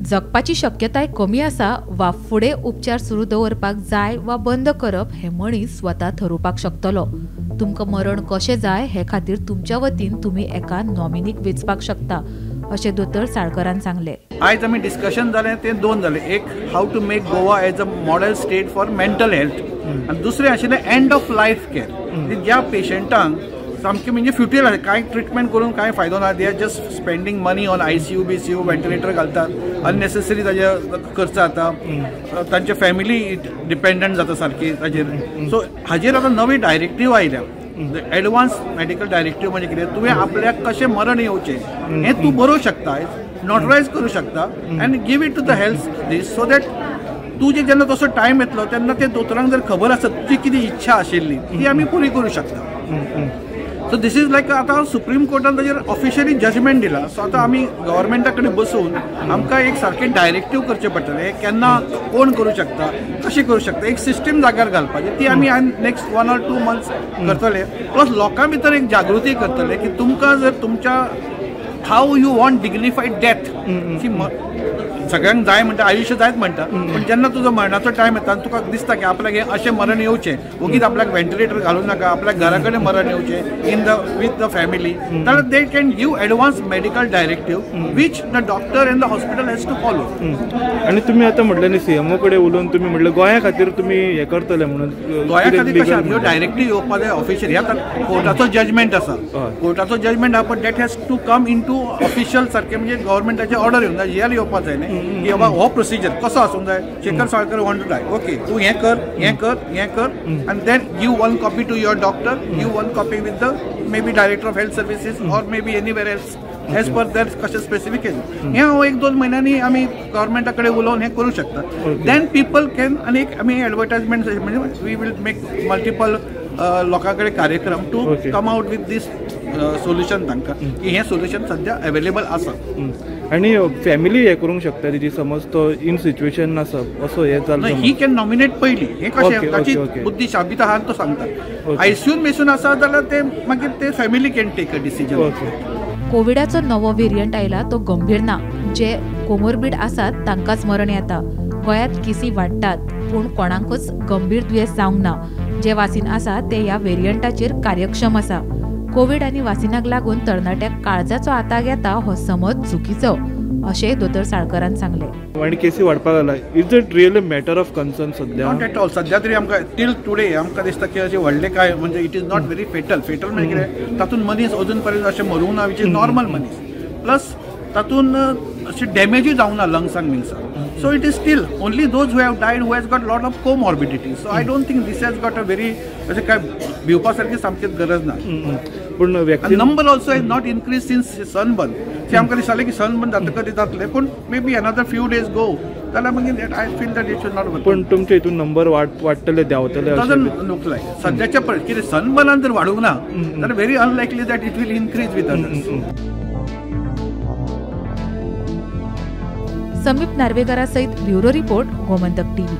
जगपाची शक्यताय कमी आसा वा फुडें उपचार सुरू दवरपाक जाय वा बंद करप हे मनीस स्वता ठरोवपाक शकतलो। तुमकां मरण कशें जाय हे खातीर तुमच्या वतीन तुमी एका नॉमिनीक वेचपाक शकता अशें दोतोर साळकरान सांगले। आयज आमी डिस्कशन जालें ते दोन जाले, एक how to make Goa as a model state for mental health आनी दुसरें आशिल्लें एंड ऑफ लायफ केअर। ज्या पेशंटांक सामकें म्हणजे फ्युटील आसा, कांय ट्रिटमेंट करून कांय फायदो ना, they are just spending money on ICU BCU ventilator घालतात, अननेसेसरी ताजे खर्च जाता, तांचे फॅमिली डिपेंडंट जाता सारकी ताजेर। सो हाजेर आतां नवी डायरेक्टीव आयल्या, एडवान्स मेडिकल डायरेक्टीव म्हणजे कितें, तुवें आपल्याक कशें मरण येवचें हें तूं बरोवंक शकता, नोटरायज करूं शकता and give it to the health these, so that तुजें जेन्ना तसो टायम येतलो तेन्ना ते दोतोरांक जर खबर आसत तुजी कितें इच्छा आशिल्ली ती आमी पुरी करूं शकता। सो दिस इज लायक आतां सुप्रीम कोर्टान ताजेर ऑफिशियली जजमेंट दिला। सो आतां आमी गव्हर्मेंटा कडेन बसून आमकां एक सारकें डायरेक्टीव करचें पडटलें, केन्ना कोण करूं शकता, कशें करूं शकता, एक सिस्टम जाग्यार घालपाची, ती आमी नेक्स्ट 1 or 2 months करतले। प्लस लोकां भितर एक जागृती करतले की तुमकां जर तुमच्या how you want dignified death, सगळ्यांक जाय म्हणटा आयुष्य जायत म्हणटा, पण जेन्ना तुजो मरणाचो टायम येता आनी तुका दिसता की आपल्याक हें अशें मरण येवचें, वगीच आपल्याक व्हेंटिलेटर घालूं नाका, आपल्याक घरा कडेन मरण येवचें विथ द फॅमिली, जाल्यार they can give advance medical directive which the doctor and the hospital has to follow. आनी तुमी आतां म्हटलें न्ही CMO कडेन उलोवन तुमी म्हटलें गोंया खातीर तुमी हें करतले म्हणून, गोंया खातीर कशें ह्यो डायरेक्टीव येवपाक जाय ऑफिशियल, ह्या कोर्टाचो जजमेंट आसा, कोर्टाचो जजमेंट आहा, but that has to come into official सारकें, म्हणजे गव्हर्मेंटाचे ऑर्डर येवंक जाय, जेल येवपाक जाय न्ही की बाबा हो प्रोसिजर कसो आसूंक जाय, Shekhar Salkar want to die, okay तूं हें कर हें कर हें कर आनी then give 1 copy to your doctor, give 1 copy with the maybe director of health services or maybe anywhere else as per that कशें स्पेसिफिकेशन, हें 1-2 महिन्यांनी आमी गव्हर्मेंटा कडेन उलोवन हें करूं शकता। देन पीपल कॅन, आनी एक आमी एडवर्टायजमेंट म्हणजे वी वील मेक मल्टिपल लोकां कडेन कार्यक्रम to come out with these solution तांकां, की हें सोल्युशन सद्या अवेलेबल आसा। आनी फॅमिली हें करूंक शकता तेजी, समज तो इन सिच्युएशन आसा असो हें जालें, ही कॅन नॉमिनेट पयलीं, हें कशें ताची बुद्धी शाबीत आहा तो सांगता, ICUन मेसून आसा जाल्यार ते मागीर ते family can take a decision. कोविडाचो नवो व्हेरियंट आयला तो गंभीर ना, जे कोमोर्बिड आसात तांकांच मरण येता। गोंयांत केसी वाडटात पूण कोणाकूच गंभीर दुयेंस जावंक ना, जे वासीन आसा ते ह्या व्हेरियंटाचेर कार्यक्षम आसा। कोविड आनी वासिनाक लागून तरणाट्याक काळजाचो आताक येता हो समज चुकीचो अशें दोतोर साळकरान सांगलें। आनी केसी वाडपाक लागला, is it really matter of concern सद्या? नॉट एट ऑल, सद्या तरी आमकां टील टुडे आमकां दिसता की अशें व्हडलें काय म्हणजे it is not very fatal म्हणजे कितें, तातूंत मनीस अजून पर्यंत अशें मरूंक ना विच इज नॉर्मल मनीस, प्लस तातूंत अशें डॅमेजूय जावंक ना लंग्सांक मिंग्सांक, so it is still only those who have died who has got lot of comorbidity, so I don't think this has got a very अशें काय भिवपा सारकी सामकीच गरज ना। पूण number also has not increase since Sunburn, ते आमकां दिसतालें की सनबर्न जातकच जातलें, पूण may be another few days go जाल्यार मागीर I feel that it should not. पूण तुमचे हितून नंबर वाडटले देंवतले डजंट लूक लायक, सद्याच्या कितें सनबर्नान जर वाडूंक ना जाल्यार very unlikely that it will increase with others. Sameep नार्वेकारा सयत ब्युरो रिपोर्ट गोमंतक TV।